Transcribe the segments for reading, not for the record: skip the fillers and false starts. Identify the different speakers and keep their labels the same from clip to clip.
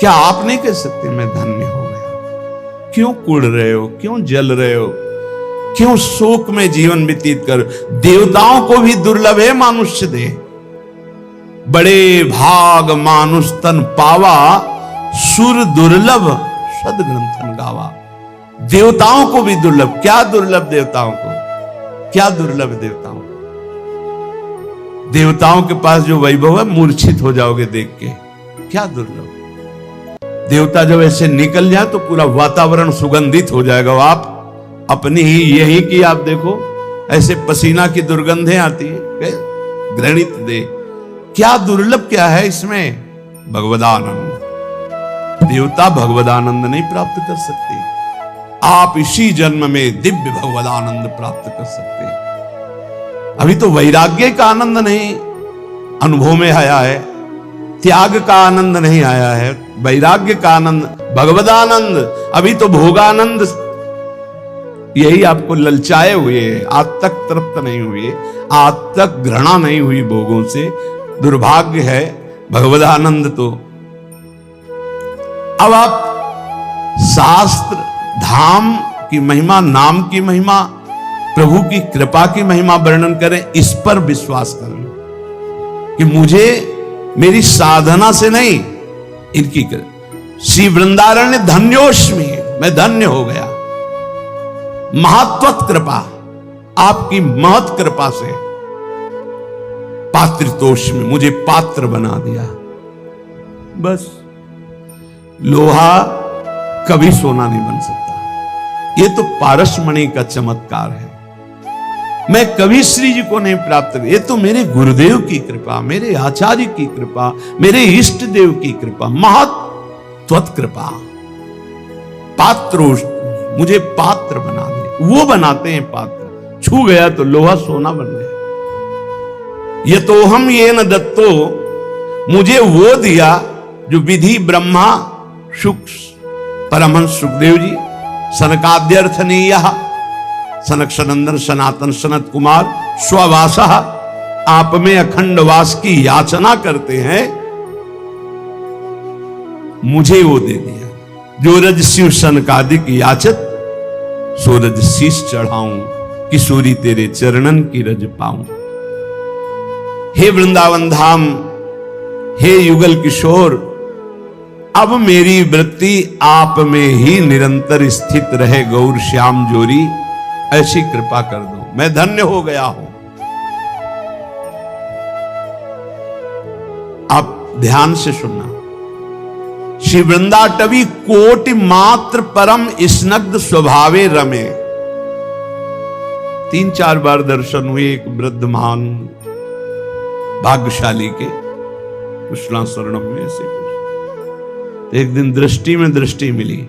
Speaker 1: क्या आप नहीं कह सकते मैं धन्य हो गया? क्यों कुड़ रहे हो, क्यों जल रहे हो, क्यों शोक में जीवन व्यतीत कर? देवताओं को भी दुर्लभ है मानुष्य दे, बड़े भाग मानुष तन पावा, सुर दुर्लभ सदग्रंथन गावा। देवताओं को भी दुर्लभ, क्या दुर्लभ देवताओं को, क्या दुर्लभ देवताओं को? देवताओं के पास जो वैभव है मूर्छित हो जाओगे देख के, क्या दुर्लभ। देवता जब ऐसे निकल जाए तो पूरा वातावरण सुगंधित हो जाएगा। आप अपनी ही यही की आप देखो, ऐसे पसीना की दुर्गंधें आती है, घृणित दे। क्या दुर्लभ क्या है इसमें? भगवदानंद। देवता भगवदानंद नहीं प्राप्त कर सकते, आप इसी जन्म में दिव्य भगवदानंद प्राप्त कर सकते हैं। अभी तो वैराग्य का आनंद नहीं अनुभव में आया है, त्याग का आनंद नहीं आया है, वैराग्य का आनंद, भगवदानंद। अभी तो भोगानंद यही आपको ललचाए हुए, आज तक तृप्त नहीं हुए, आज तक घृणा नहीं हुई भोगों से। दुर्भाग्य है भगवदानंद। तो अब आप शास्त्र धाम की महिमा, नाम की महिमा, प्रभु की कृपा की महिमा वर्णन करें, इस पर विश्वास करें कि मुझे मेरी साधना से नहीं, इनकी श्री वृंदारण्य धन्योष्मि, मैं धन्य हो गया। महत्वत कृपा, आपकी महत कृपा से पात्रितोष्मि, मुझे पात्र बना दिया। बस लोहा कभी सोना नहीं बन सकता, ये तो पारसमणि का चमत्कार है। मैं कभी श्री जी को नहीं प्राप्त कर, ये तो मेरे गुरुदेव की कृपा, मेरे आचार्य की कृपा, मेरे इष्ट देव की कृपा, महत्वत कृपा। पात्रोष्ट, मुझे पात्र बना दे, वो बनाते हैं पात्र। छू गया तो लोहा सोना बन गया। ये तो हम ये न दत्तो, मुझे वो दिया जो विधि ब्रह्मा सुख परमहंस सुखदेव जी सनकाद्यर्थनीय सनक सनंदन सनातन सनत कुमार स्ववास आप में अखंड वास की याचना करते हैं, मुझे वो दे दिया। जो रज शिव सनकादिक याचत, सो रज शीश चढ़ाऊं, किशोरी तेरे चरणन की रज पाऊं। हे वृंदावन धाम, हे युगल किशोर, अब मेरी वृत्ति आप में ही निरंतर स्थित रहे गौर श्याम जोरी, ऐसी कृपा कर दो, मैं धन्य हो गया हूं। आप ध्यान से सुनना। श्री वृंदाटवी कोटि मात्र परम स्नग्ध स्वभावे रमे। 3-4 बार दर्शन हुए एक वृद्ध महान भाग्यशाली के कृष्णा शरणम में से कुछ। एक दिन दृष्टि में दृष्टि मिली,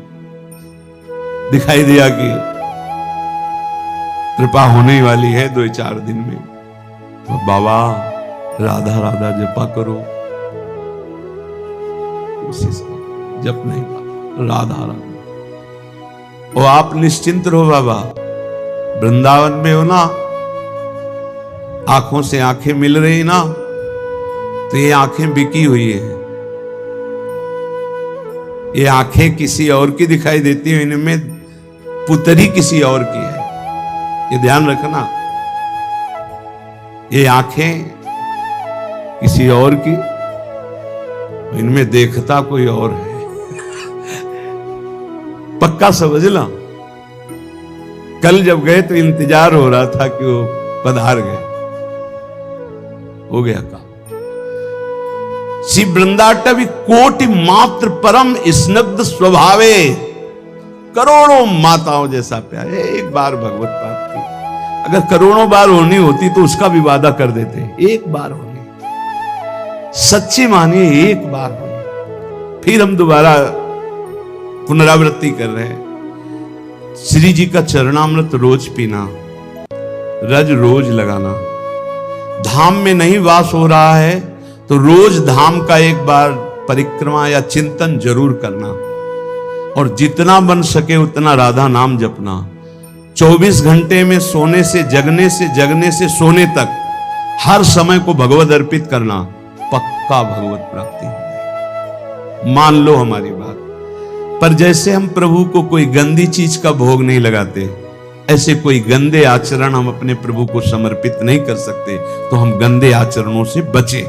Speaker 1: दिखाई दिया कि कृपा होने वाली है 2-4 दिन में। तो बाबा राधा राधा जपा करो, जप नहीं पा, राधा राधा। और आप निश्चिंत रहो बाबा, वृंदावन में हो ना, आंखों से आंखें मिल रही ना, तो ये आंखें बिकी हुई है, ये आंखें किसी और की दिखाई देती है, इनमें पुतरी किसी और की है, ये ध्यान रखना। ये आंखें किसी और की, इनमें देखता कोई और है। पक्का समझ ला। कल जब गए तो इंतजार हो रहा था कि वो पधार गए, हो गया काम। श्री वृंदाटवी कोटि मात्र परम स्नग्ध स्वभावे, करोड़ों माताओं जैसा प्यार। एक बार भगवत प्राप्ति अगर करोड़ों बार होनी होती तो उसका भी वादा कर देते, एक बार होनी, सच्ची मानिए एक बार होनी। फिर हम दोबारा पुनरावृत्ति कर रहे हैं। श्री जी का चरणामृत रोज पीना, रज रोज लगाना। धाम में नहीं वास हो रहा है तो रोज धाम का एक बार परिक्रमा या चिंतन जरूर करना, और जितना बन सके उतना राधा नाम जपना। 24 घंटे में सोने से जगने से, जगने से सोने तक हर समय को भगवत अर्पित करना, पक्का भगवत प्राप्ति। मान लो हमारी बात। पर जैसे हम प्रभु को कोई गंदी चीज का भोग नहीं लगाते, ऐसे कोई गंदे आचरण हम अपने प्रभु को समर्पित नहीं कर सकते। तो हम गंदे आचरणों से बचें,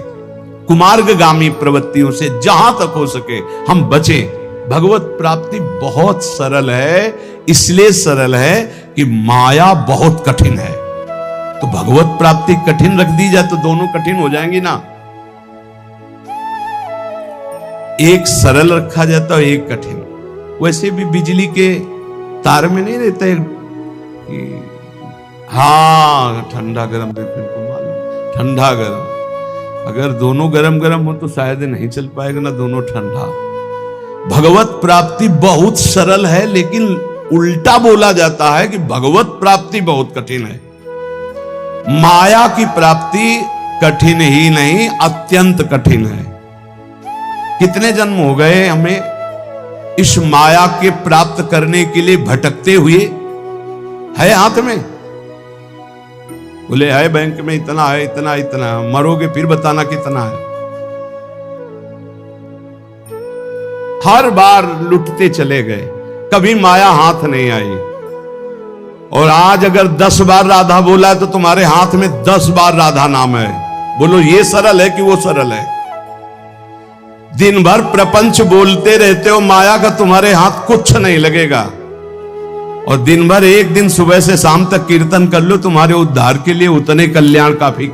Speaker 1: कुमार्गगामी प्रवृत्तियों से जहां तक हो सके हम बचें। भगवत प्राप्ति बहुत सरल है, इसलिए सरल है कि माया बहुत कठिन है। तो भगवत प्राप्ति कठिन रख दी जाए तो दोनों कठिन हो जाएंगी ना। एक सरल रखा जाता है, एक कठिन। वैसे भी बिजली के तार में नहीं रहता है कि हाँ ठंडा गरम, देखो मालूम ठंडा गरम। अगर दोनों गरम गरम हो तो शायद नहीं चल पाएगा ना, दोनों ठंडा। भगवत प्राप्ति बहुत सरल है, लेकिन उल्टा बोला जाता है कि भगवत प्राप्ति बहुत कठिन है। माया की प्राप्ति कठिन ही नहीं, अत्यंत कठिन है। कितने जन्म हो गए हमें इस माया के प्राप्त करने के लिए भटकते हुए। है हाथ में, बोले है बैंक में इतना है, इतना इतना, मरोगे फिर बताना कितना है। हर बार लुटते चले गए, कभी माया हाथ नहीं आई। और आज अगर 10 बार राधा बोला है तो तुम्हारे हाथ में 10 बार राधा नाम है। बोलो ये सरल है कि वो सरल है? दिन भर प्रपंच बोलते रहते हो, माया का तुम्हारे हाथ कुछ नहीं लगेगा। और दिन भर एक दिन सुबह से शाम तक कीर्तन कर लो, तुम्हारे उद्धार के लिए उतने कल्याण काफी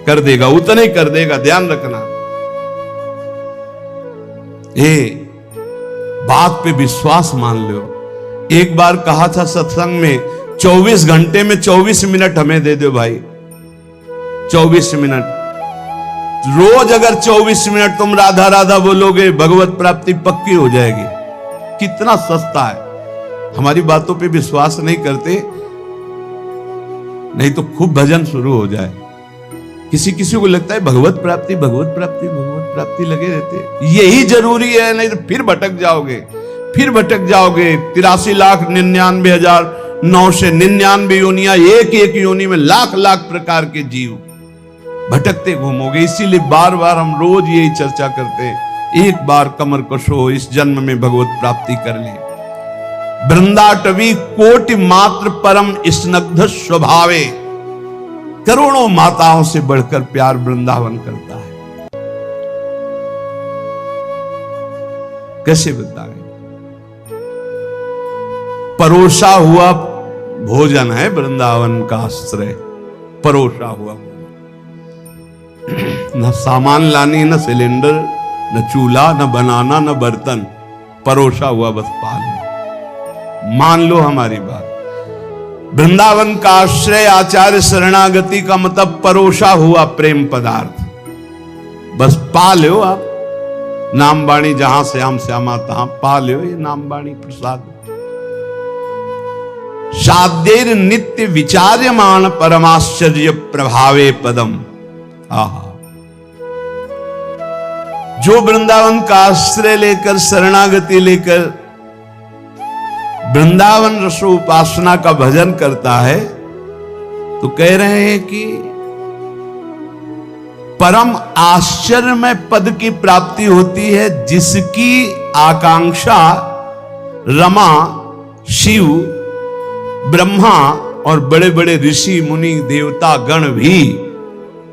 Speaker 1: कर देगा, उतने कर देगा। ध्यान रखना, ये बात पे विश्वास मान लो। एक बार कहा था सत्संग में, 24 घंटे में 24 मिनट हमें दे दो भाई। 24 मिनट रोज, अगर 24 मिनट तुम राधा राधा बोलोगे, भगवत प्राप्ति पक्की हो जाएगी। कितना सस्ता है। हमारी बातों पे विश्वास नहीं करते, नहीं तो खूब भजन शुरू हो जाए। किसी किसी को लगता है भगवत प्राप्ति भगवत प्राप्ति भगवत प्राप्ति लगे रहते, यही जरूरी है, नहीं तो फिर भटक जाओगे, फिर भटक जाओगे। 83,99,999 योनियां, एक एक योनि में लाख लाख प्रकार के जीव भटकते घूमोगे। इसीलिए बार बार हम रोज यही चर्चा करते हैं, एक बार कमर कशो, इस जन्म में भगवत प्राप्ति कर ले। वृंदाटवी कोटि मात्र परम स्नग्ध स्वभावे, करोड़ों माताओं से बढ़कर प्यार वृंदावन करता है। कैसे बताएं? परोसा हुआ भोजन है वृंदावन का आश्रय, परोसा हुआ। न सामान लानी, न सिलेंडर, न चूल्हा, न बनाना, न बर्तन, परोसा हुआ बस पानी। मान लो हमारी बात। वृंदावन का आश्रय, आचार्य शरणागति का मतलब परोसा हुआ प्रेम पदार्थ, बस पा लो आप। नाम बाणी जहां श्याम श्यामा तहां पा लो, ये नाम बाणी प्रसाद। साध्येर नित्य विचार्यमान परमाश्चर्य प्रभावे पदम। आहा, जो वृंदावन का आश्रय लेकर, शरणागति लेकर वृंदावन रसो उपासना का भजन करता है, तो कह रहे हैं कि परम आश्चर्यमय पद की प्राप्ति होती है, जिसकी आकांक्षा रमा, शिव, ब्रह्मा और बड़े बड़े ऋषि मुनि देवता गण भी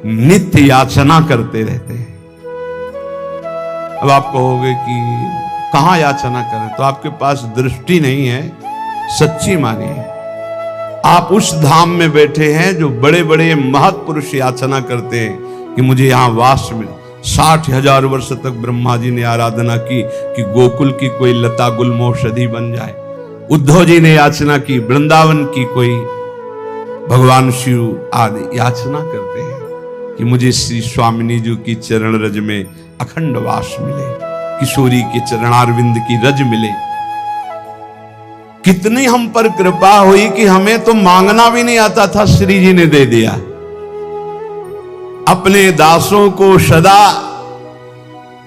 Speaker 1: नित्य याचना करते रहते हैं। अब आप कहोगे कि कहां याचना करें, तो आपके पास दृष्टि नहीं है, सच्ची मानिए। आप उस धाम में बैठे हैं जो बड़े बड़े महत्पुरुष याचना करते हैं कि मुझे यहां वास मिले। 60,000 वर्ष तक ब्रह्मा जी ने आराधना की कि गोकुल की कोई लता गुलमौषधि बन जाए। उद्धव जी ने याचना की वृंदावन की कोई भगवान शिव आदि याचना करते हैं कि मुझे श्री स्वामिनी जी की चरण रज में अखंड वास मिले, किशोरी के चरणारविंद की रज मिले। कितनी हम पर कृपा हुई कि हमें तो मांगना भी नहीं आता था, श्री जी ने दे दिया। अपने दासों को सदा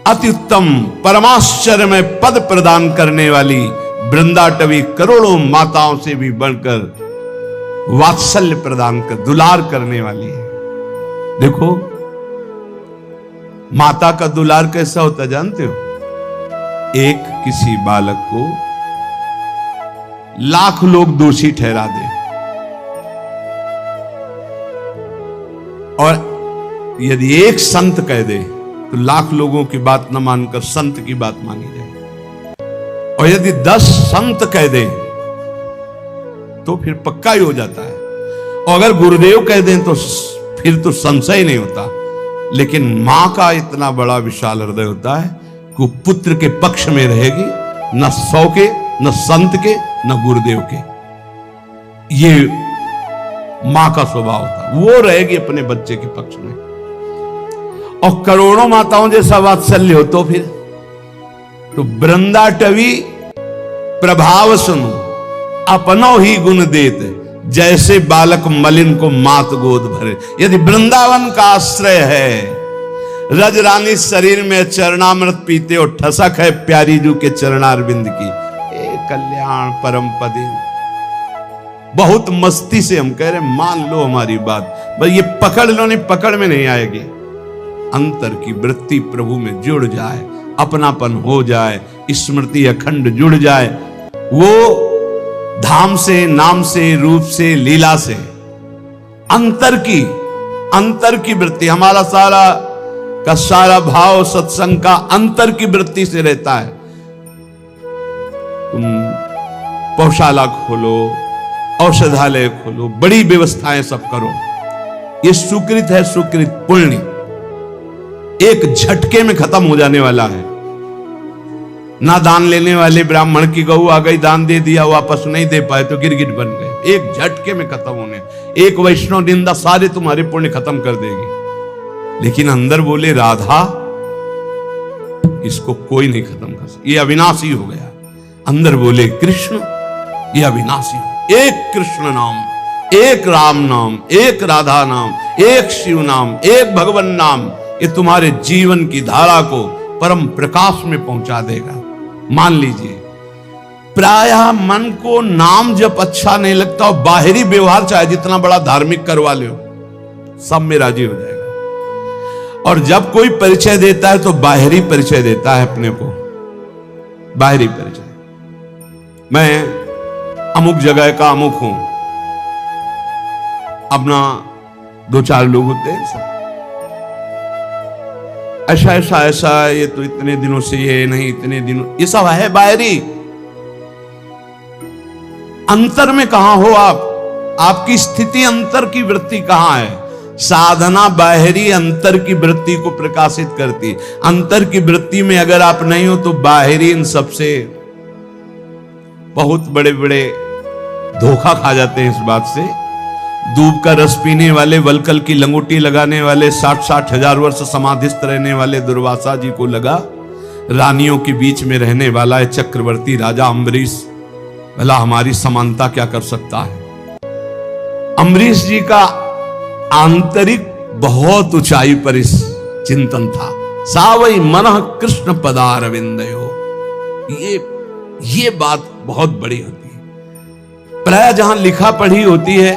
Speaker 1: अति उत्तम परमाश्चर्य में पद प्रदान करने वाली वृंदाटवी करोड़ों माताओं से भी बढ़कर वात्सल्य प्रदान कर, दुलार करने वाली है। देखो माता का दुलार कैसा होता जानते हो? एक किसी बालक को लाख लोग दोषी ठहरा दे और यदि एक संत कह दे तो लाख लोगों की बात न मानकर संत की बात मानी जाए, और यदि 10 संत कह दे तो फिर पक्का ही हो जाता है, और अगर गुरुदेव कह दें तो फिर तो संशय नहीं होता। लेकिन मां का इतना बड़ा विशाल हृदय होता है कि पुत्र के पक्ष में रहेगी, न 100 के, न संत के, न गुरुदेव के। ये मां का स्वभाव होता है, वो रहेगी अपने बच्चे के पक्ष में। और करोड़ों माताओं जैसा वात्सल्य हो तो फिर तो वृंदा टवी प्रभाव सुनो, अपनो ही गुण देते, जैसे बालक मलिन को मात गोद भरे। यदि वृंदावन का आश्रय है, रज रानी शरीर में चरणामृत पीते हो, ठसक है प्यारी जू के चरणारविंद की, ए कल्याण परम पदे। बहुत मस्ती से हम कह रहे, मान लो हमारी बात, बस ये पकड़ लो, नहीं पकड़ में नहीं आएगी। अंतर की वृत्ति प्रभु में जुड़ जाए, अपनापन हो जाए, स्मृति अखंड जुड़ जाए, वो धाम से, नाम से, रूप से, लीला से, अंतर की वृत्ति, हमारा सारा का सारा भाव सत्संग का अंतर की वृत्ति से रहता है। तुम पौशाला खोलो, औषधालय खोलो, बड़ी व्यवस्थाएं सब करो, ये सुकृत है, सुकृत पुण्य एक झटके में खत्म हो जाने वाला है। ना दान लेने वाले ब्राह्मण की गऊ आ गई, दान दे दिया, वापस नहीं दे पाए तो गिरगिट बन गए, एक झटके में खत्म होने। एक वैष्णव निंदा सारे तुम्हारे पुण्य खत्म कर देगी। लेकिन अंदर बोले राधा, इसको कोई नहीं खत्म कर सकता, ये अविनाशी हो गया। अंदर बोले कृष्ण, ये अविनाशी हो। एक कृष्ण नाम, एक राम नाम, एक राधा नाम, एक शिव नाम, एक भगवान नाम, ये तुम्हारे जीवन की धारा को परम प्रकाश में पहुंचा देगा। मान लीजिए, प्रायः मन को नाम जब अच्छा नहीं लगता और बाहरी व्यवहार चाहे जितना बड़ा धार्मिक करवा लो, सब में राजी हो जाएगा। और जब कोई परिचय देता है तो बाहरी परिचय देता है अपने को, बाहरी परिचय, मैं अमुक जगह का अमुक हूं, अपना 2-4 लोग होते हैं, ऐसा ऐसा ऐसा, ये तो इतने दिनों से, ये नहीं इतने दिनों, ये सब है बाहरी। अंतर में कहां हो आप? आपकी स्थिति अंतर की वृत्ति कहां है? साधना बाहरी अंतर की वृत्ति को प्रकाशित करती। अंतर की वृत्ति में अगर आप नहीं हो तो बाहरी इन सबसे बहुत बड़े बड़े धोखा खा जाते हैं। इस बात से दूब का रस पीने वाले, वलकल की लंगोटी लगाने वाले, 60-60 हजार वर्ष समाधिस्थ रहने वाले दुर्वासा जी को लगा रानियों के बीच में रहने वाला है चक्रवर्ती राजा अम्बरीश, भला हमारी समानता क्या कर सकता है। अम्बरीश जी का आंतरिक बहुत ऊंचाई पर इस चिंतन था। सावई मनः कृष्ण पदारविंदयो, ये बात बहुत बड़ी होती है। प्राय जहां लिखा पढ़ी होती है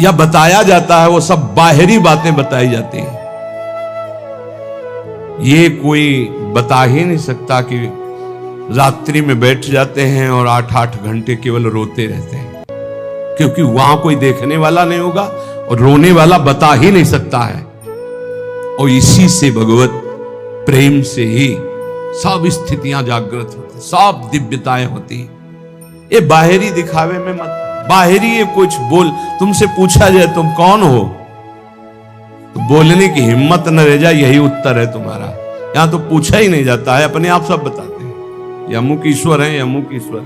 Speaker 1: या बताया जाता है, वो सब बाहरी बातें बताई जाती हैं। ये कोई बता ही नहीं सकता कि रात्रि में बैठ जाते हैं और 8-8 घंटे केवल रोते रहते हैं, क्योंकि वहां कोई देखने वाला नहीं होगा और रोने वाला बता ही नहीं सकता है। और इसी से भगवत प्रेम से ही सब स्थितियां जागृत होती, सब दिव्यताएं होती। ये बाहरी दिखावे में मत, बाहरी ये कुछ बोल, तुमसे पूछा जाए तुम कौन हो तो बोलने की हिम्मत न रह जाए, यही उत्तर है तुम्हारा। यहां तो पूछा ही नहीं जाता है, अपने आप सब बताते हैं, ये अमुक ईश्वर है, ये अमुक ईश्वर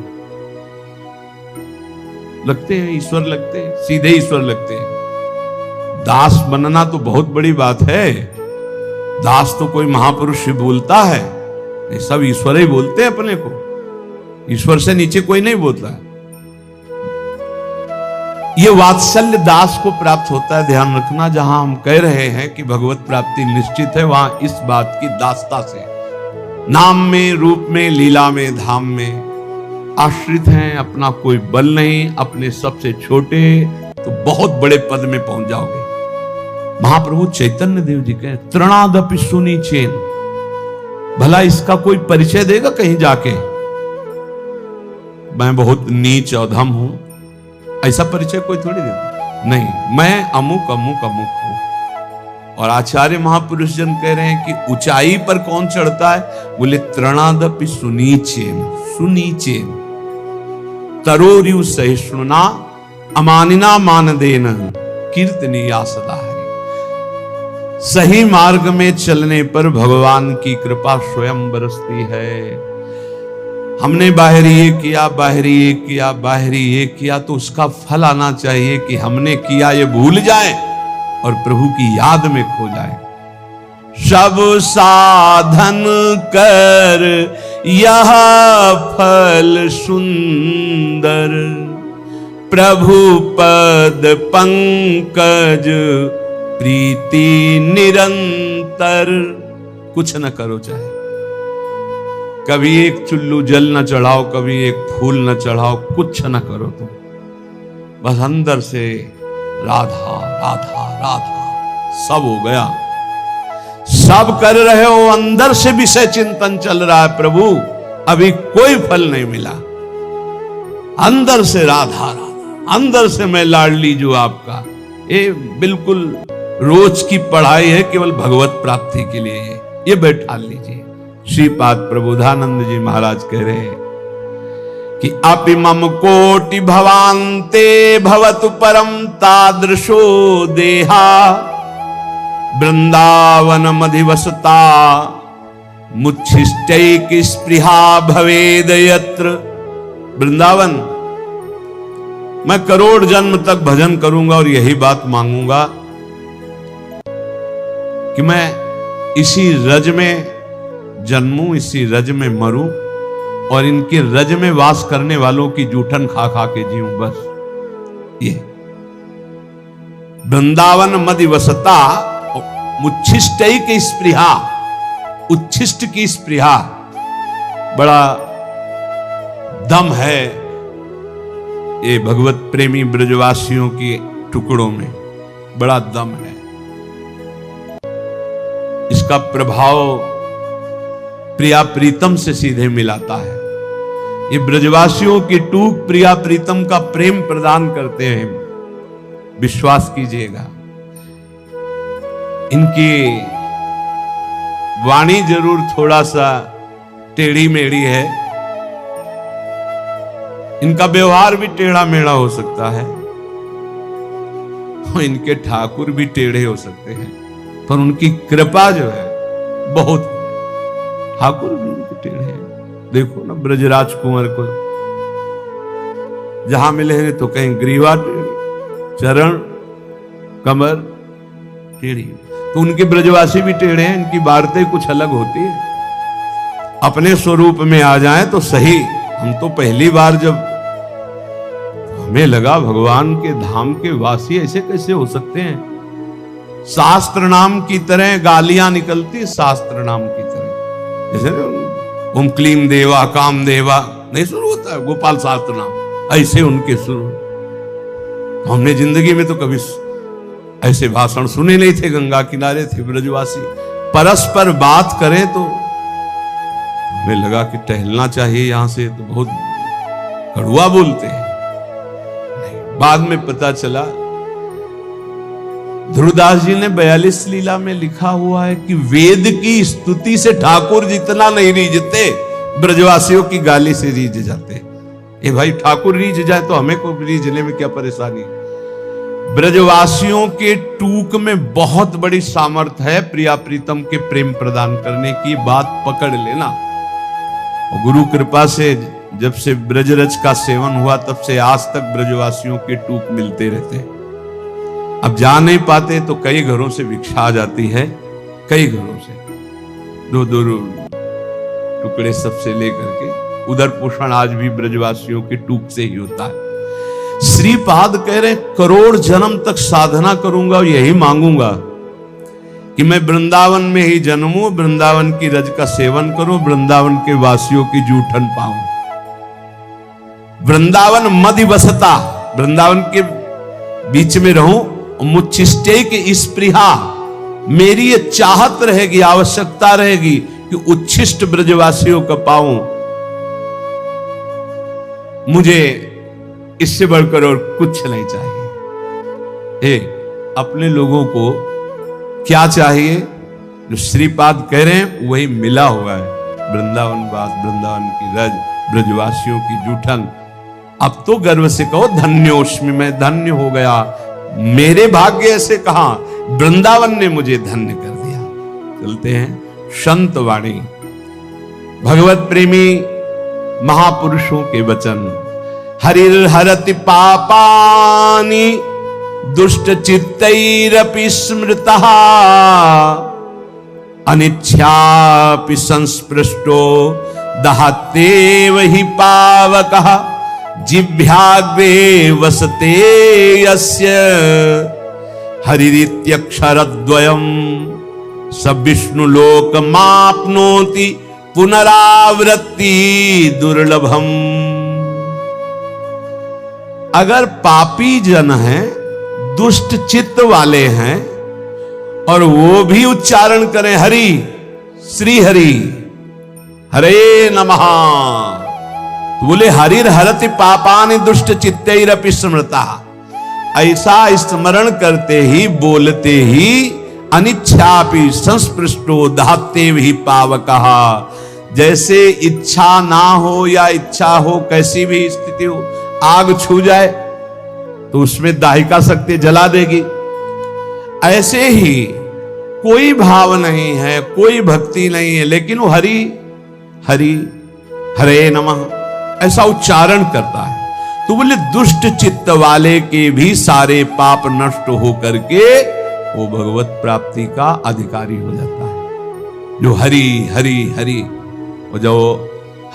Speaker 1: लगते हैं, ईश्वर लगते हैं, सीधे ईश्वर लगते हैं। दास बनना तो बहुत बड़ी बात है, दास तो कोई महापुरुष बोलता है, नहीं सब ईश्वर ही बोलते हैं अपने को, ईश्वर से नीचे कोई नहीं बोलता है। ये वात्सल्य दास को प्राप्त होता है। ध्यान रखना, जहां हम कह रहे हैं कि भगवत प्राप्ति निश्चित है, वहां इस बात की दासता से, नाम में, रूप में, लीला में, धाम में आश्रित हैं, अपना कोई बल नहीं, अपने सबसे छोटे तो बहुत बड़े पद में पहुंच जाओगे। महाप्रभु चैतन्य देव जी कहे तृणादपि सुनी चेन, भला इसका कोई परिचय देगा कहीं जाके? मैं बहुत नीच अधम हूं, ऐसा परिचय कोई थोड़ी देता। नहीं, मैं अमुक अमुक अमुक हूं। और आचार्य महापुरुष जन कह रहे हैं कि ऊंचाई पर कौन चढ़ता है? बोले तृणादपि सुनीचेन, सुनीचेन तरोरिव सहिष्णुना अमानिना मानदेन कीर्तनीया सदा है। सही मार्ग में चलने पर भगवान की कृपा स्वयं बरसती है। हमने बाहरी ये किया, बाहरी ये किया, बाहरी ये किया, तो उसका फल आना चाहिए कि हमने किया ये भूल जाए और प्रभु की याद में खो जाए। सब साधन कर यह फल सुंदर, प्रभु पद पंकज प्रीति निरंतर। कुछ न करो, चाहे कभी एक चुल्लू जल न चढ़ाओ, कभी एक फूल न चढ़ाओ, कुछ न करो तुम, बस अंदर से राधा राधा राधा। सब हो गया, सब कर रहे हो, अंदर से विषय चिंतन चल रहा है, प्रभु अभी कोई फल नहीं मिला। अंदर से राधा राधा, अंदर से मैं लाडली जो आपका। ये बिल्कुल रोज की पढ़ाई है, केवल भगवत प्राप्ति के लिए। ये बैठा लीजिए। श्रीपाद प्रबोधानंद जी महाराज कह रहे हैं कि अपि मम कोटि भवान्ते भवतु परम तादृशो देहा, वृंदावन मधिवसता मुच्छिष्टैक स्पृहा भवेद यत्र। वृंदावन मैं करोड़ जन्म तक भजन करूंगा और यही बात मांगूंगा कि मैं इसी रज में जन्मूं, इसी रज में मरूं और इनके रज में वास करने वालों की जूठन खा खा के जीऊं, बस ये। वृंदावन मधिवसता मुच्छिष्टैक स्पृहा, उच्छिष्ट की स्पृहा। बड़ा दम है ये भगवत प्रेमी ब्रजवासियों के टुकड़ों में, बड़ा दम है। इसका प्रभाव प्रिया प्रीतम से सीधे मिलाता है। ये ब्रजवासियों की टूक प्रिया प्रीतम का प्रेम प्रदान करते हैं, विश्वास कीजिएगा। इनकी वाणी जरूर थोड़ा सा टेढ़ी मेढ़ी है, इनका व्यवहार भी टेढ़ा मेढ़ा हो सकता है, तो इनके ठाकुर भी टेढ़े हो सकते हैं, पर उनकी कृपा जो है बहुत। ठाकुर भी उनके टेढ़े हैं। देखो ना ब्रजराज कुंवर को जहां मिले हैं तो कहीं ग्रीवा टेढ़ी, चरण कमर टेढ़ी, तो उनके ब्रजवासी भी टेढ़े हैं। इनकी वार्तें कुछ अलग होती है। अपने स्वरूप में आ जाएं तो सही। हम तो पहली बार जब हमें लगा भगवान के धाम के वासी ऐसे कैसे हो सकते हैं। शास्त्र नाम की तरह गालियां निकलती, शास्त्र नाम की तरह, जैसे ओम क्लीम देवा काम देवा नहीं शुरू होता है गोपाल शास्त्र नाम, ऐसे उनके शुरू। हमने जिंदगी में तो कभी ऐसे भाषण सुने नहीं थे। गंगा किनारे थे ब्रजवासी, परस्पर बात करें तो हमें लगा कि टहलना चाहिए यहां से, तो बहुत कड़ुआ बोलते हैं। बाद में पता चला ध्रुवदास जी ने 42 लीला में लिखा हुआ है कि वेद की स्तुति से ठाकुर जितना नहीं रीझते, ब्रजवासियों की गाली से रीझ जाते। ए भाई, ठाकुर रीझ जाए तो हमें को रीझने में क्या परेशानी। ब्रजवासियों के टूक में बहुत बड़ी सामर्थ्य है प्रिया प्रीतम के प्रेम प्रदान करने की, बात पकड़ लेना। और गुरु कृपा से जब से ब्रजरज का सेवन हुआ तब से आज तक ब्रजवासियों के टूक मिलते रहते। अब जा नहीं पाते तो कई घरों से भिक्षा आ जाती है, कई घरों से दो दो टुकड़े सबसे लेकर के। उधर पोषण आज भी ब्रजवासियों के टूक से ही होता है। श्रीपाद कह रहे करोड़ जन्म तक साधना करूंगा और यही मांगूंगा कि मैं वृंदावन में ही जन्मूं, वृंदावन की रज का सेवन करूं, वृंदावन के वासियों की जूठन पाऊं। वृंदावन मधिवसता, वृंदावन के बीच में रहूं, मुच्छिष्टे के स्पृहा, मेरी ये चाहत रहेगी, आवश्यकता रहेगी कि उच्छिष्ट ब्रजवासियों का पाऊं, मुझे इससे बढ़कर और कुछ नहीं चाहिए। अपने लोगों को क्या चाहिए? जो श्रीपाद कह रहे हैं वही मिला हुआ है। वृंदावन वास, वृंदावन की रज, ब्रजवासियों की जूठन। अब तो गर्व से कहो धन्योस्मि, मैं धन्य हो गया। मेरे भाग्य ऐसे कहा, वृंदावन ने मुझे धन्य कर दिया। चलते हैं संत वाणी, भगवत प्रेमी महापुरुषों के वचन। हरिर हरति पापानि दुष्ट चित्तैरपि स्मृतः, अनिच्छापि संस्पृष्टो दहत्येव हि पावकः, जिह्वाग्रे वसते यस्य हरिरित्यक्षरद्वयम्, स विष्णुलोकमाप्नोति पुनरावृत्ति दुर्लभम। अगर पापी जन हैं, दुष्ट चित्त वाले हैं, और वो भी उच्चारण करें हरि, श्री हरि, हरे नमः, तो बोले हरिर हरति पापानि दुष्ट चित्तैरपि स्मृता। ऐसा स्मरण करते ही, बोलते ही, अनिच्छापि संस्पृष्टो दहत्येव हि पावकः, जैसे इच्छा ना हो या इच्छा हो, कैसी भी स्थिति हो, आग छू जाए तो उसमें दाहिका शक्ति जला देगी। ऐसे ही कोई भाव नहीं है, कोई भक्ति नहीं है, लेकिन वो हरि हरि हरे नमः ऐसा उच्चारण करता है, तो बोले दुष्ट चित्त वाले के भी सारे पाप नष्ट हो करके वो भगवत प्राप्ति का अधिकारी हो जाता है। जो हरि हरि हरि, और जो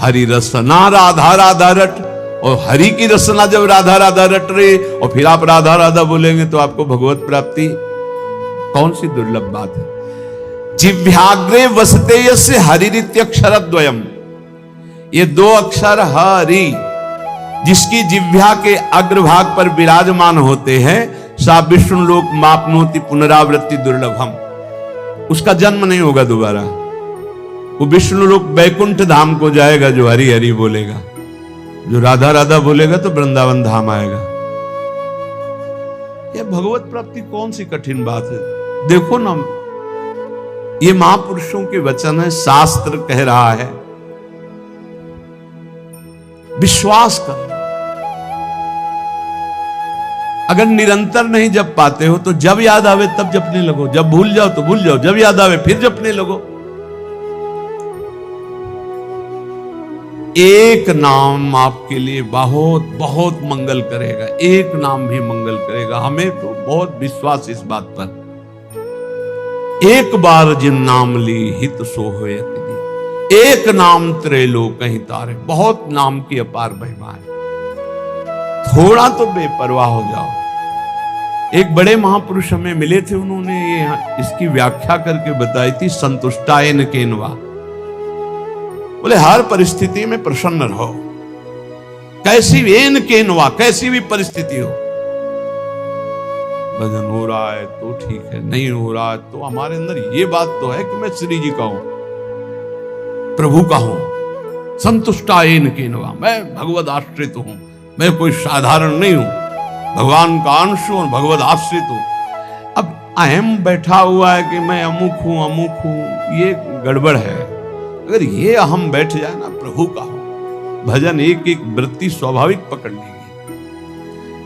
Speaker 1: हरि रसना राधा राधा रट, और हरि की रसना जब राधा राधा रट रहे और फिर आप राधा राधा बोलेंगे तो आपको भगवत प्राप्ति, कौन सी दुर्लभ बात है। जिह्वाग्रे वसते यस्य हरिरित्यक्षरद्वयम्, ये दो अक्षर हरि जिसकी जिह्वा के अग्रभाग पर विराजमान होते हैं, सा विष्णु लोक मापनोति पुनरावृत्ति दुर्लभम, उसका जन्म नहीं होगा दोबारा। वो विष्णु लोक वैकुंठ धाम को जाएगा जो हरि हरि बोलेगा, जो राधा राधा बोलेगा तो वृंदावन धाम आएगा। ये भगवत प्राप्ति कौन सी कठिन बात है। देखो ना, ये महापुरुषों के वचन है, शास्त्र कह रहा है, विश्वास कर। अगर निरंतर नहीं जप पाते हो तो जब याद आवे तब जपने लगो, जब भूल जाओ तो भूल जाओ, जब याद आवे फिर जपने लगो। एक नाम आपके लिए बहुत बहुत मंगल करेगा, एक नाम भी मंगल करेगा। हमें तो बहुत विश्वास इस बात पर। एक बार जिन नाम ली हित सो होए, एक नाम त्रैलोक कहीं तारे। बहुत नाम की अपार महिमा है, थोड़ा तो बेपरवाह हो जाओ। एक बड़े महापुरुष हमें मिले थे, उन्होंने ये इसकी व्याख्या करके बताई थी, संतुष्टायन केनवा। बोले हर परिस्थिति में प्रसन्न रहो, कैसी भी एन केनवा, कैसी भी परिस्थिति हो। भजन हो रहा है तो ठीक है, नहीं हो रहा है तो हमारे अंदर ये बात तो है कि मैं श्री जी का हूं, प्रभु का हूं। संतुष्टायन केनवा, मैं भगवद आश्रित हूं, मैं कोई साधारण नहीं हूं, भगवान का अंश हूं और भगवद आश्रित हूं। अब अहम बैठा हुआ है कि मैं अमुक हूं अमुक हूं, ये गड़बड़ है। अगर ये अहम बैठ जाए ना, प्रभु का हो, भजन एक एक वृत्ति स्वाभाविक पकड़ लेगी।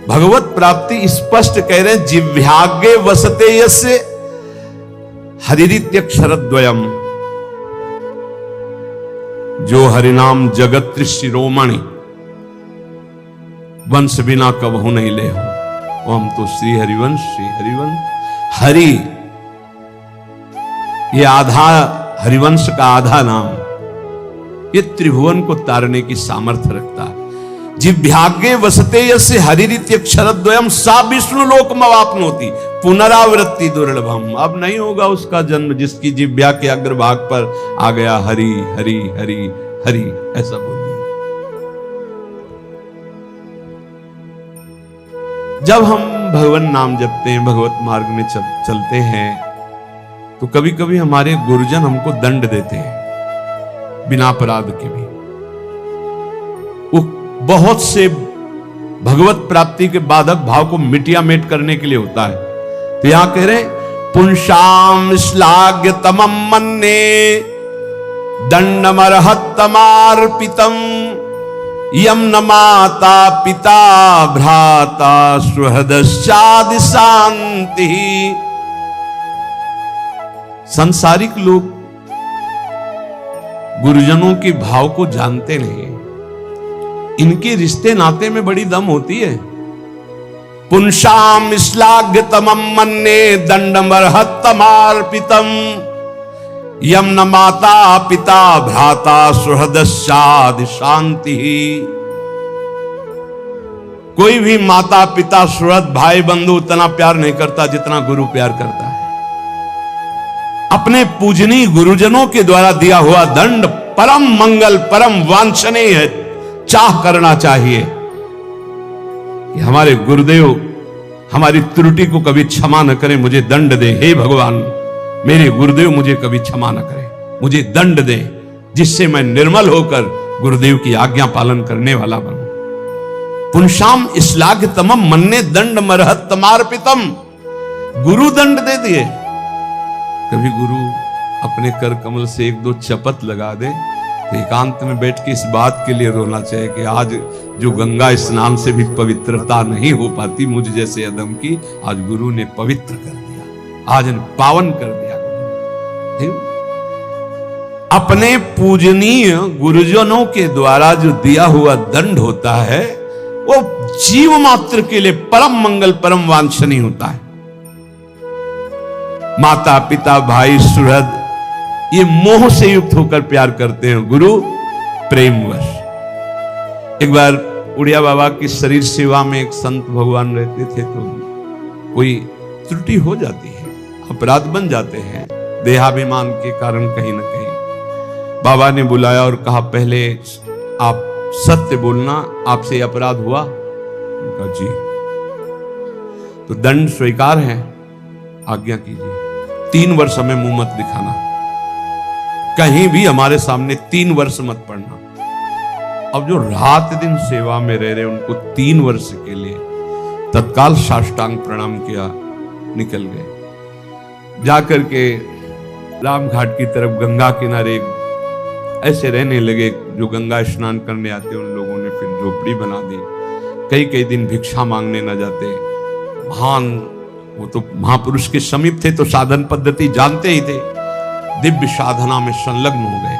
Speaker 1: भगवत प्राप्ति स्पष्ट कह रहे हैं, जिह्वाग्रे वसते यस्य हरिरित्यक्षरद्वयम्, जो हरिनाम जगत शिरोमणि, वंश बिना कबहू नहीं ले हो। वो हम तो श्री हरिवंश, श्री हरिवंश। हरि ये आधा, हरिवंश का आधा नाम, ये त्रिभुवन को तारने की सामर्थ्य रखता है। जिह्वाग्रे वसते यस्य हरिरित्यक्षरद्वयम्, सा विष्णु लोकमवाप्नोति पुनरावृत्ति दुर्लभम। अब नहीं होगा उसका जन्म जिसकी जिह्वा के अग्रभाग पर आ गया हरि हरि हरि हरि, ऐसा बोलिए। जब हम भगवान नाम जपते हैं, भगवत मार्ग में चलते हैं, तो कभी कभी हमारे गुरुजन हमको दंड देते हैं। बिना अपराध के भी। वो बहुत से भगवत प्राप्ति के बाधक भाव को मिटिया मेट करने के लिए होता है। तो यहां कह रहे पुंसाम श्लाघ्य तमम मन्ने दंडमर्हत्तमार्पितम यम न माता पिता भ्राता सुहृदश्चादि शांति। संसारिक लोग गुरुजनों के भाव को जानते नहीं, इनके रिश्ते नाते में बड़ी दम होती है। पुंसाम श्लाघ्य तमम मन्ने दंडमर्हत्तमार्पितम यम न माता पिता भ्राता सुहृदश्चादि शांति। कोई भी माता पिता सुहृद भाई बंधु उतना प्यार नहीं करता जितना गुरु प्यार करता है। अपने पूजनीय गुरुजनों के द्वारा दिया हुआ दंड परम मंगल परम वांछनीय है। चाह करना चाहिए कि हमारे गुरुदेव हमारी त्रुटि को कभी क्षमा न करें, मुझे दंड दे। हे भगवान, मेरे गुरुदेव मुझे कभी क्षमा न करें, मुझे दंड दे, जिससे मैं निर्मल होकर गुरुदेव की आज्ञा पालन करने वाला बनूं। पुंसाम श्लाघ्य तमम मन्ने दंड मर्हत्तमार्पितम। गुरु दंड दे दिए। कभी गुरु अपने कर कमल से एक दो चपत लगा दे तो एकांत में बैठ के इस बात के लिए रोना चाहिए कि आज जो गंगा स्नान से भी पवित्रता नहीं हो पाती मुझ जैसे अदम की, आज गुरु ने पवित्र कर दिया, आज ने पावन कर दिया। अपने पूजनीय गुरुजनों के द्वारा जो दिया हुआ दंड होता है वो जीव मात्र के लिए परम मंगल परम वांछनीय होता है। माता पिता भाई सुहृद ये मोह से युक्त होकर प्यार करते हैं, गुरु प्रेमवश। एक बार उड़िया बाबा की शरीर सेवा में एक संत भगवान रहते थे, तो कोई त्रुटि हो जाती है, अपराध बन जाते हैं देहाभिमान के कारण कहीं ना कहीं। बाबा ने बुलाया और कहा पहले आप सत्य बोलना, आपसे अपराध हुआ? उनका जी। तो दंड स्वीकार है, आज्ञा कीजिए। 3 वर्ष हमें मुंह मत दिखाना, कहीं भी हमारे सामने 3 वर्ष मत पढ़ना। अब जो रात दिन सेवा में रह रहे उनको 3 वर्ष के लिए तत्काल साष्टांग प्रणाम किया, निकल गए। जाकर के राम घाट की तरफ गंगा किनारे ऐसे रहने लगे। जो गंगा स्नान करने आते उन लोगों ने फिर झोपड़ी बना दी। कई कई दिन भिक्षा मांगने न जाते। महान, वो तो महापुरुष के समीप थे तो साधन पद्धति जानते ही थे, दिव्य साधना में संलग्न हो गए।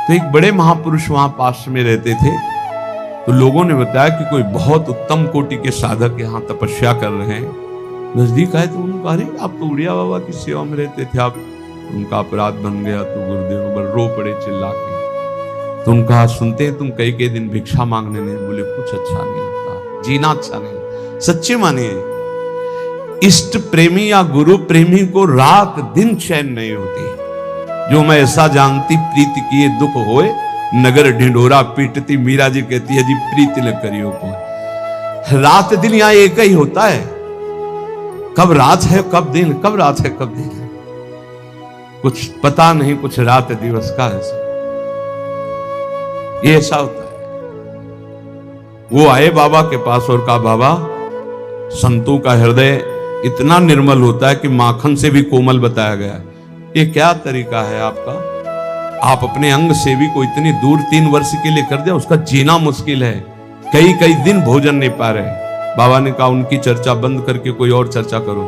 Speaker 1: तो एक बड़े महापुरुष वहां पास में रहते थे, तो लोगों ने बताया कि कोई बहुत उत्तम कोटि के साधक यहाँ तपस्या कर रहे हैं। नजदीक आए तो उन्होंने कहा अरे आप तो उड़िया बाबा की सेवा में रहते थे, आप उनका अपराध बन गया। तो गुरुदेव पर रो पड़े चिल्ला के। तो उनका सुनते हैं तुम कई कई दिन भिक्षा मांगने नहीं, बोले कुछ अच्छा नहीं लगता, जीना अच्छा नहीं। सच्चे मानिए, इष्ट प्रेमी या गुरु प्रेमी को रात दिन चैन नहीं होती। जो मैं ऐसा जानती प्रीति किए दुख होए, नगर ढिंडोरा पीटती। मीरा जी कहती है जी प्रीति न करियो को। रात दिन यहां एक ही होता है, कब रात है कब दिन, कब रात है कब दिन है, कुछ पता नहीं, कुछ रात दिवस का है। ये ऐसा होता है। वो आए बाबा के पास और कहा बाबा, संतों का हृदय इतना निर्मल होता है कि माखन से भी कोमल बताया गया है। ये क्या तरीका है आपका? आप अपने अंग सेवी को इतनी दूर 3 वर्ष के लिए कर दिया, उसका जीना मुश्किल है, कई कई दिन भोजन नहीं पा रहे। बाबा ने कहा उनकी चर्चा बंद करके कोई और चर्चा करो।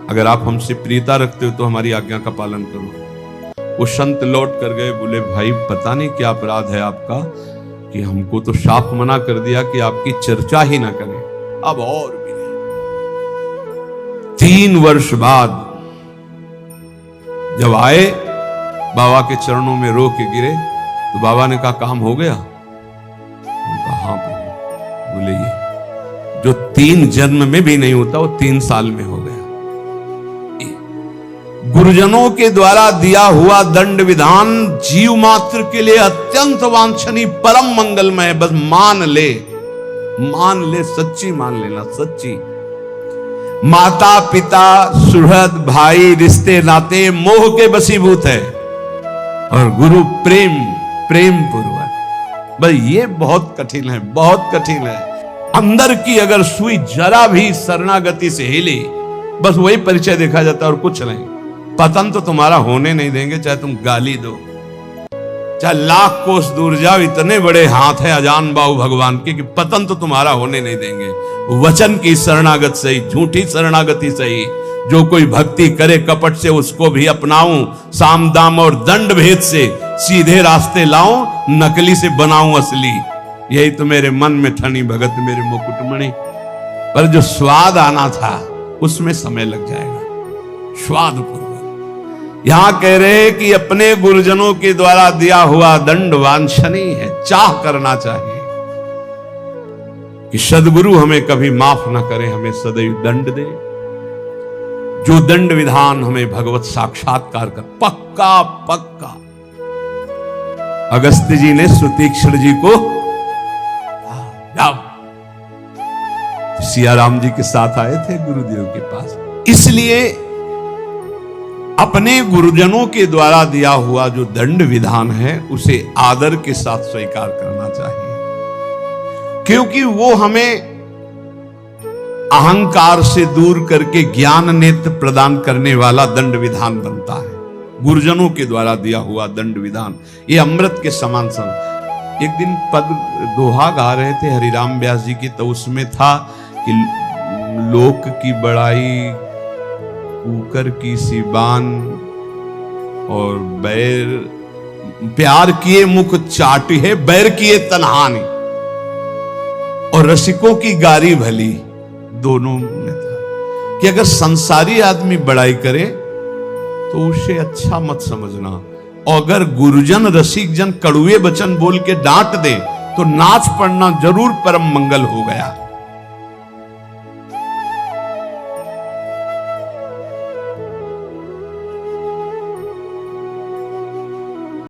Speaker 1: अगर आप हमसे प्रियता रखते हो तो हमारी आज्ञा का पालन करो। वो संत लौट कर गए, बोले भाई पता नहीं क्या अपराध है आपका कि हमको तो साफ मना कर दिया कि आपकी चर्चा ही ना करें। अब और भी नहीं। 3 वर्ष बाद जब आए बाबा के चरणों में रो के गिरे, तो बाबा ने कहा काम हो गया? उनका हाँ प्रभु। बोले ये जो 3 जन्म में भी नहीं होता वो 3 साल में हो गया। गुरुजनों के द्वारा दिया हुआ दंड विधान जीव मात्र के लिए अत्यंत वांछनीय परम मंगलमय। बस मान ले, सच्ची मान लेना, सच्ची। माता पिता सुहृद भाई रिश्ते नाते मोह के वशीभूत है। और गुरु प्रेम, प्रेम पूर्वक। भाई ये बहुत कठिन है, बहुत कठिन है। अंदर की अगर सुई जरा भी शरणागति से हिले, बस वही परिचय देखा जाता है और कुछ नहीं। पतन तो तुम्हारा होने नहीं देंगे, चाहे तुम गाली दो, चाहे लाख कोस दूर जाओ। इतने बड़े हाथ है अजान बाहु भगवान के कि पतन तो तुम्हारा होने नहीं देंगे। वचन की शरणागत सही, झूठी शरणागति सही। जो कोई भक्ति करे कपट से उसको भी अपनाऊं, साम दाम और दंड भेद से सीधे रास्ते लाऊं, नकली से बनाऊं असली। यही तो मेरे मन में ठनी भगत मेरे मुकुटमणि। पर जो स्वाद आना था उसमें समय लग जाएगा, स्वाद पूर्वक। यहां कह रहे हैं कि अपने गुरुजनों के द्वारा दिया हुआ दंड वांछनीय है, चाह करना चाहिए कि सदगुरु हमें कभी माफ ना करे, हमें सदैव दंड दे। जो दंड विधान हमें भगवत साक्षात्कार कर, पक्का पक्का। अगस्त्य जी ने सुतीक्षण जी को सियाराम जी के साथ आए थे गुरुदेव के पास, इसलिए अपने गुरुजनों के द्वारा दिया हुआ जो दंड विधान है उसे आदर के साथ स्वीकार करना चाहिए, क्योंकि वो हमें अहंकार से दूर करके ज्ञान नेत्र प्रदान करने वाला दंड विधान बनता है। गुरुजनों के द्वारा दिया हुआ दंड विधान ये अमृत के समान सम। एक दिन पद दोहा गा रहे थे हरिराम व्यास जी की, तो उसमें था कि लोक की बड़ाई कुकर की सिबान और बैर प्यार किए मुख चाटी है, बैर किए तनहानी, और रसिकों की गारी भली। दोनों में था कि अगर संसारी आदमी बड़ाई करे तो उसे अच्छा मत समझना, और अगर गुरुजन रसिक जन कड़ुए वचन बोल के डांट दे तो नाच पड़ना जरूर परम मंगल हो गया।